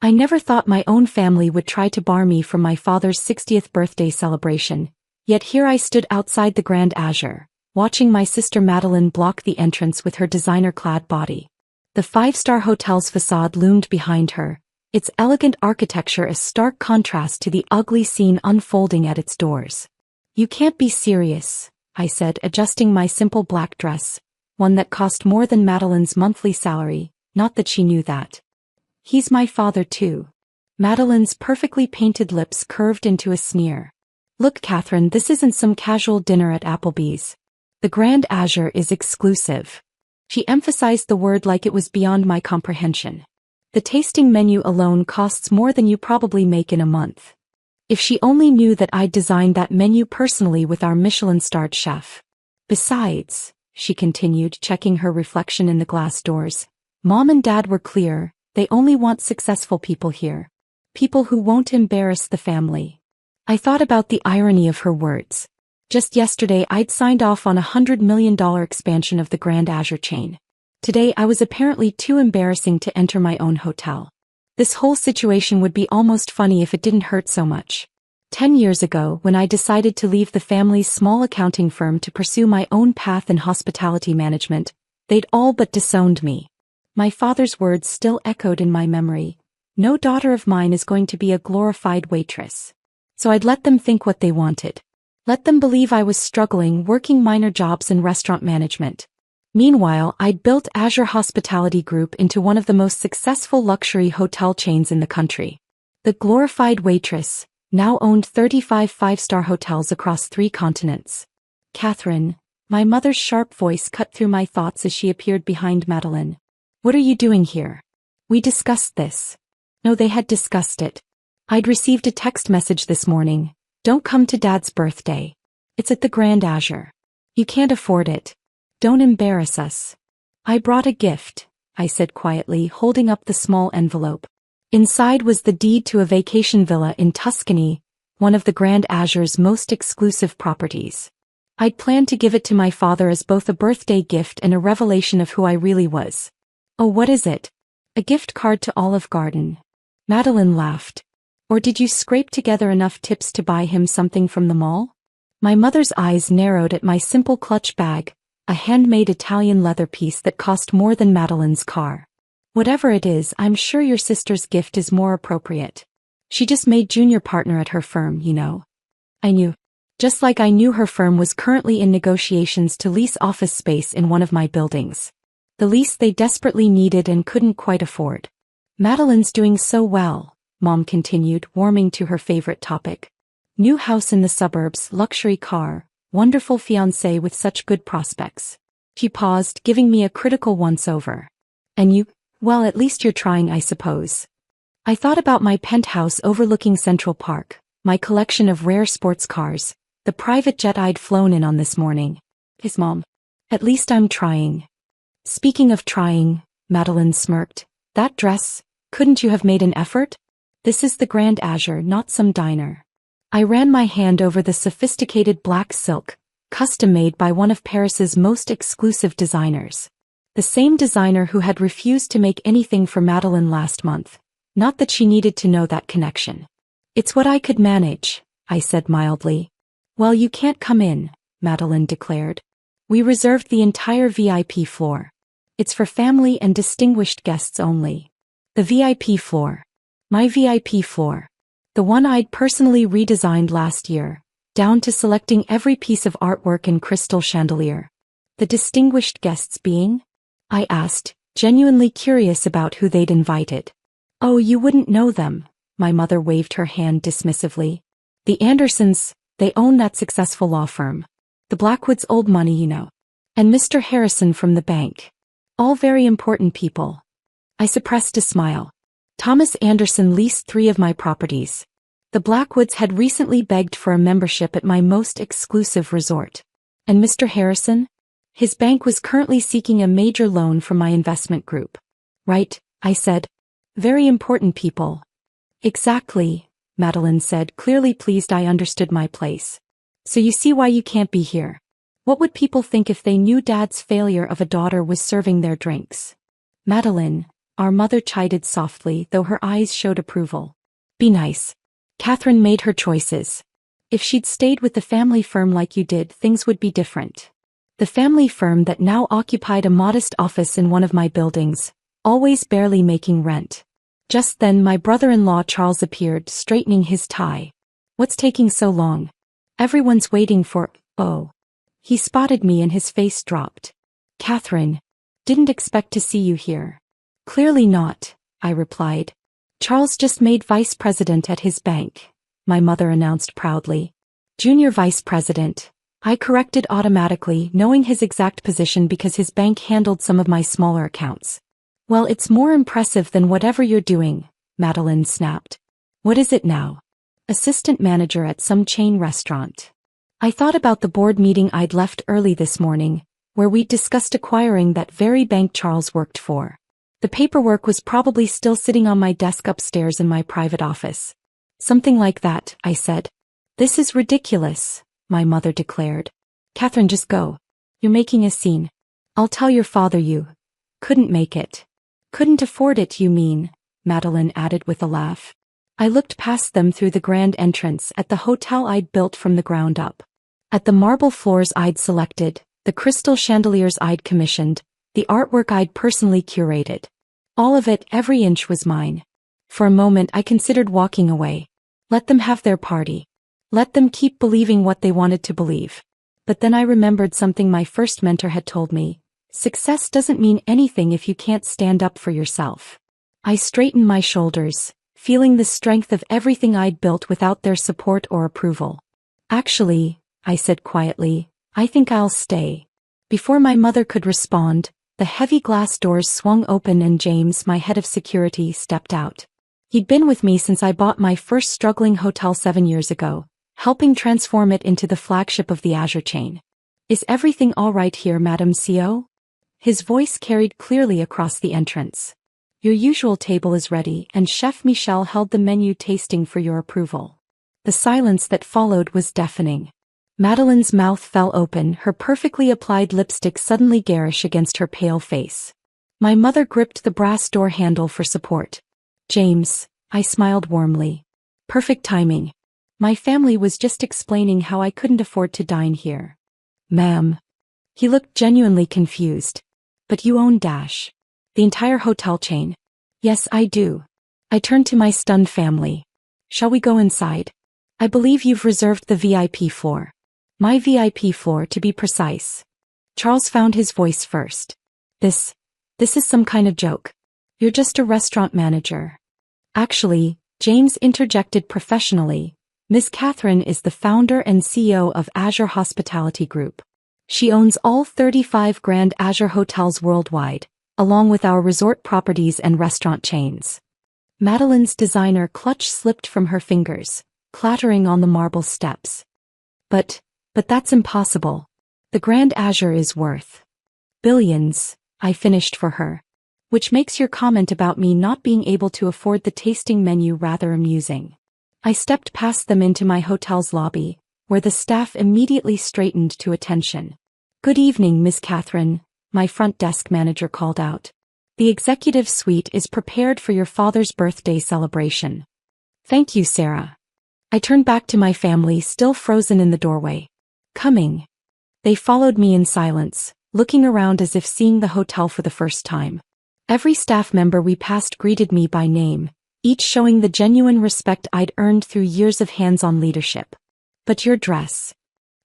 I never thought my own family would try to bar me from my father's 60th birthday celebration, yet here I stood outside the Grand Azure, watching my sister Madeline block the entrance with her designer-clad body. The five-star hotel's facade loomed behind her, its elegant architecture a stark contrast to the ugly scene unfolding at its doors. "You can't be serious," I said, adjusting my simple black dress, one that cost more than Madeline's monthly salary, not that she knew that. "He's my father too." Madeline's perfectly painted lips curved into a sneer. "Look, Catherine, this isn't some casual dinner at Applebee's. The Grand Azure is exclusive." She emphasized the word like it was beyond my comprehension. "The tasting menu alone costs more than you probably make in a month." If she only knew that I'd designed that menu personally with our Michelin-starred chef. "Besides," she continued, checking her reflection in the glass doors, "Mom and Dad were clear, they only want successful people here. People who won't embarrass the family." I thought about the irony of her words. Just yesterday I'd signed off on a $100 million expansion of the Grand Azure chain. Today I was apparently too embarrassing to enter my own hotel. This whole situation would be almost funny if it didn't hurt so much. 10 years ago, when I decided to leave the family's small accounting firm to pursue my own path in hospitality management, they'd all but disowned me. My father's words still echoed in my memory. "No daughter of mine is going to be a glorified waitress." So I'd let them think what they wanted. Let them believe I was struggling working minor jobs in restaurant management. Meanwhile, I'd built Azure Hospitality Group into one of the most successful luxury hotel chains in the country. The glorified waitress now owned 35 five-star hotels across 3 continents. "Catherine," my mother's sharp voice cut through my thoughts as she appeared behind Madeline. "What are you doing here?" "We discussed this." No, they had discussed it. I'd received a text message this morning. "Don't come to Dad's birthday. It's at the Grand Azure. You can't afford it. Don't embarrass us." "I brought a gift," I said quietly, holding up the small envelope. Inside was the deed to a vacation villa in Tuscany, one of the Grand Azure's most exclusive properties. I'd planned to give it to my father as both a birthday gift and a revelation of who I really was. "Oh, what is it?" "A gift card to Olive Garden." Madeline laughed. "Or did you scrape together enough tips to buy him something from the mall?" My mother's eyes narrowed at my simple clutch bag, a handmade Italian leather piece that cost more than Madeline's car. "Whatever it is, I'm sure your sister's gift is more appropriate. She just made junior partner at her firm, you know." I knew. Just like I knew her firm was currently in negotiations to lease office space in one of my buildings. The lease they desperately needed and couldn't quite afford. "Madeline's doing so well," Mom continued, warming to her favorite topic. "New house in the suburbs, luxury car, wonderful fiancé with such good prospects." She paused, giving me a critical once-over. "And you? Well, at least you're trying, I suppose." I thought about my penthouse overlooking Central Park, my collection of rare sports cars, the private jet I'd flown in on this morning. "His Mom. At least I'm trying." "Speaking of trying," Madeline smirked, "that dress, couldn't you have made an effort? This is the Grand Azure, not some diner." I ran my hand over the sophisticated black silk, custom-made by one of Paris's most exclusive designers. The same designer who had refused to make anything for Madeline last month. Not that she needed to know that connection. "It's what I could manage," I said mildly. "Well, you can't come in," Madeline declared. "We reserved the entire VIP floor. It's for family and distinguished guests only." The VIP floor. My VIP floor. The one I'd personally redesigned last year, down to selecting every piece of artwork in crystal chandelier. The distinguished guests being? I asked, genuinely curious about who they'd invited. "Oh, you wouldn't know them," my mother waved her hand dismissively. "The Andersons, they own that successful law firm. The Blackwoods' old money, you know. And Mr. Harrison from the bank. All very important people." I suppressed a smile. Thomas Anderson leased 3 of my properties. The Blackwoods had recently begged for a membership at my most exclusive resort. And Mr. Harrison? His bank was currently seeking a major loan from my investment group. "Right," I said. "Very important people." "Exactly," Madeline said, clearly pleased I understood my place. "So you see why you can't be here. What would people think if they knew Dad's failure of a daughter was serving their drinks?" "Madeline," our mother chided softly, though her eyes showed approval. Be nice. Catherine made her choices. If she'd stayed with the family firm like you did, things would be different. The family firm that now occupied a modest office in one of my buildings, always barely making rent. Just then my brother-in-law Charles appeared, straightening his tie. What's taking so long? Everyone's waiting for, oh. He spotted me and his face dropped. Catherine, didn't expect to see you here. Clearly not, I replied. Charles just made vice president at his bank, my mother announced proudly. Junior vice president, I corrected automatically, knowing his exact position because his bank handled some of my smaller accounts. Well, it's more impressive than whatever you're doing, Madeline snapped. What is it now? Assistant manager at some chain restaurant. I thought about the board meeting I'd left early this morning, where we'd discussed acquiring that very bank Charles worked for. The paperwork was probably still sitting on my desk upstairs in my private office. Something like that, I said. This is ridiculous, my mother declared. Catherine, just go. You're making a scene. I'll tell your father you couldn't make it. Couldn't afford it, you mean, Madeline added with a laugh. I looked past them through the grand entrance at the hotel I'd built from the ground up. At the marble floors I'd selected, the crystal chandeliers I'd commissioned, the artwork I'd personally curated. All of it, every inch was mine. For a moment I considered walking away. Let them have their party. Let them keep believing what they wanted to believe. But then I remembered something my first mentor had told me. Success doesn't mean anything if you can't stand up for yourself. I straightened my shoulders, feeling the strength of everything I'd built without their support or approval. Actually, I said quietly, I think I'll stay. Before my mother could respond, the heavy glass doors swung open and James, my head of security, stepped out. He'd been with me since I bought my first struggling hotel 7 years ago, helping transform it into the flagship of the Azure chain. Is everything all right here, Madam CO? His voice carried clearly across the entrance. Your usual table is ready, and Chef Michel held the menu tasting for your approval. The silence that followed was deafening. Madeline's mouth fell open, her perfectly applied lipstick suddenly garish against her pale face. My mother gripped the brass door handle for support. James, I smiled warmly. Perfect timing. My family was just explaining how I couldn't afford to dine here. Ma'am. He looked genuinely confused. But you own Dash. The entire hotel chain. Yes, I do. I turned to my stunned family. Shall we go inside? I believe you've reserved the VIP floor. My VIP floor, to be precise. Charles found his voice first. This is some kind of joke. You're just a restaurant manager. Actually, James interjected professionally. Miss Catherine is the founder and CEO of Azure Hospitality Group. She owns all 35 Grand Azure hotels worldwide, along with our resort properties and restaurant chains. Madeline's designer clutch slipped from her fingers, clattering on the marble steps. But that's impossible. The Grand Azure is worth billions, I finished for her. Which makes your comment about me not being able to afford the tasting menu rather amusing. I stepped past them into my hotel's lobby, where the staff immediately straightened to attention. Good evening, Miss Catherine, my front desk manager called out. The executive suite is prepared for your father's birthday celebration. Thank you, Sarah. I turned back to my family, still frozen in the doorway. Coming. They followed me in silence, looking around as if seeing the hotel for the first time. Every staff member we passed greeted me by name, each showing the genuine respect I'd earned through years of hands-on leadership. But your dress.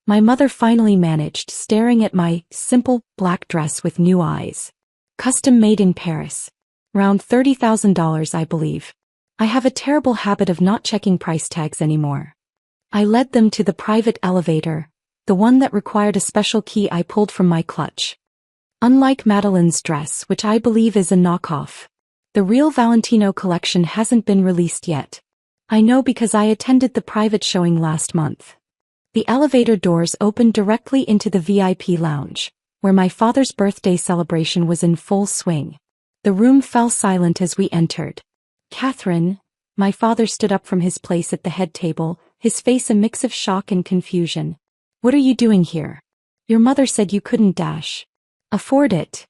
My mother finally managed, staring at my simple black dress with new eyes. Custom made in Paris. Around $30,000, I believe. I have a terrible habit of not checking price tags anymore. I led them to the private elevator, the one that required a special key I pulled from my clutch. Unlike Madeline's dress, which I believe is a knockoff, the real Valentino collection hasn't been released yet. I know because I attended the private showing last month. The elevator doors opened directly into the VIP lounge, where my father's birthday celebration was in full swing. The room fell silent as we entered. Catherine, my father stood up from his place at the head table, his face a mix of shock and confusion. What are you doing here? Your mother said you couldn't afford it.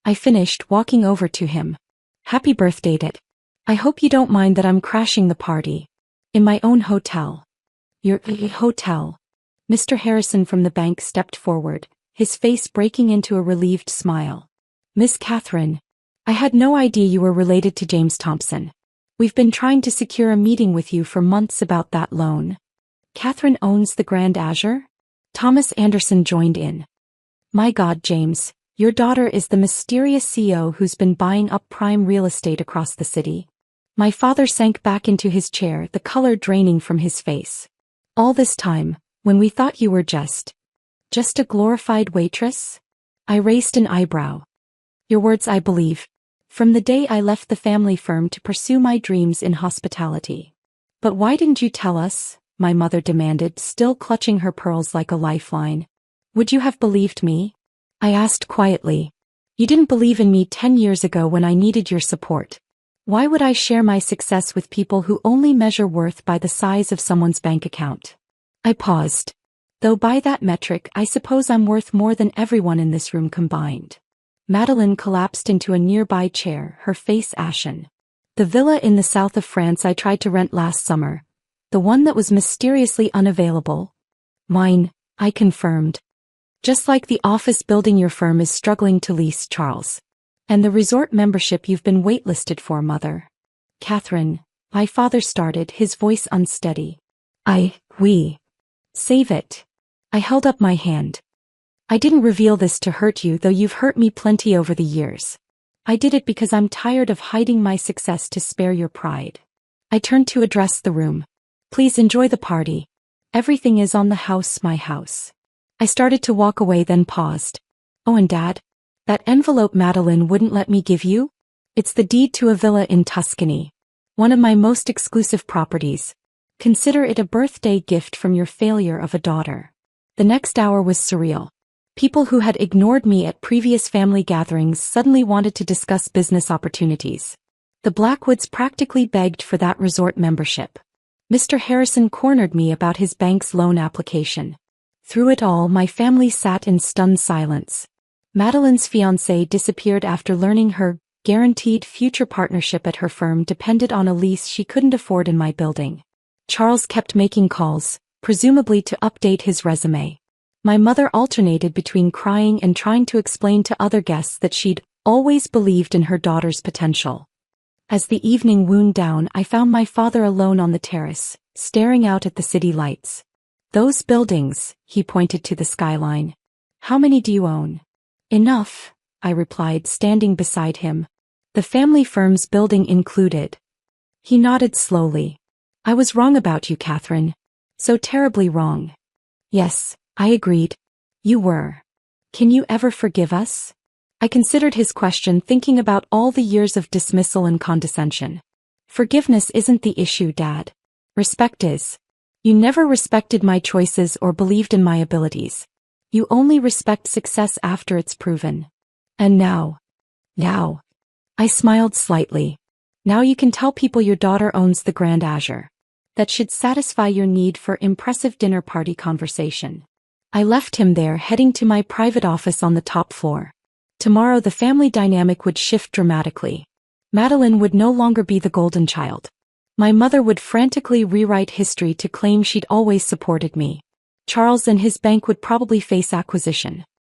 I finished, walking over to him. Happy birthday, Dad. I hope you don't mind that I'm crashing the party. In my own hotel. Your hotel. Mr. Harrison from the bank stepped forward, his face breaking into a relieved smile. Miss Catherine. I had no idea you were related to James Thompson. We've been trying to secure a meeting with you for months about that loan. Catherine owns the Grand Azure? Thomas Anderson joined in. My God, James, your daughter is the mysterious CEO who's been buying up prime real estate across the city. My father sank back into his chair, the color draining from his face. All this time, when we thought you were just a glorified waitress? I raised an eyebrow. Your words, I believe. From the day I left the family firm to pursue my dreams in hospitality. But why didn't you tell us? My mother demanded, still clutching her pearls like a lifeline. Would you have believed me? I asked quietly. You didn't believe in me 10 years ago when I needed your support. Why would I share my success with people who only measure worth by the size of someone's bank account? I paused. Though by that metric I suppose I'm worth more than everyone in this room combined. Madeleine collapsed into a nearby chair, her face ashen. The villa in the south of France I tried to rent last summer. The one that was mysteriously unavailable. Mine, I confirmed. Just like the office building your firm is struggling to lease, Charles. And the resort membership you've been waitlisted for, Mother. Catherine, my father started, his voice unsteady. We. Save it. I held up my hand. I didn't reveal this to hurt you, though you've hurt me plenty over the years. I did it because I'm tired of hiding my success to spare your pride. I turned to address the room. Please enjoy the party. Everything is on the house, my house. I started to walk away, then paused. Oh, and Dad? That envelope Madeleine wouldn't let me give you? It's the deed to a villa in Tuscany. One of my most exclusive properties. Consider it a birthday gift from your failure of a daughter. The next hour was surreal. People who had ignored me at previous family gatherings suddenly wanted to discuss business opportunities. The Blackwoods practically begged for that resort membership. Mr. Harrison cornered me about his bank's loan application. Through it all, my family sat in stunned silence. Madeleine's fiancé disappeared after learning her guaranteed future partnership at her firm depended on a lease she couldn't afford in my building. Charles kept making calls, presumably to update his resume. My mother alternated between crying and trying to explain to other guests that she'd always believed in her daughter's potential. As the evening wound down, I found my father alone on the terrace, staring out at the city lights. Those buildings, he pointed to the skyline. How many do you own? Enough, I replied, standing beside him. The family firm's building included. He nodded slowly. I was wrong about you, Catherine. So terribly wrong. Yes, I agreed. You were. Can you ever forgive us? I considered his question, thinking about all the years of dismissal and condescension. Forgiveness isn't the issue, Dad. Respect is. You never respected my choices or believed in my abilities. You only respect success after it's proven. And now. I smiled slightly. Now you can tell people your daughter owns the Grand Azure. That should satisfy your need for impressive dinner party conversation. I left him there, heading to my private office on the top floor. Tomorrow the family dynamic would shift dramatically. Madeleine would no longer be the golden child. My mother would frantically rewrite history to claim she'd always supported me. Charles and his bank would probably face acquisition.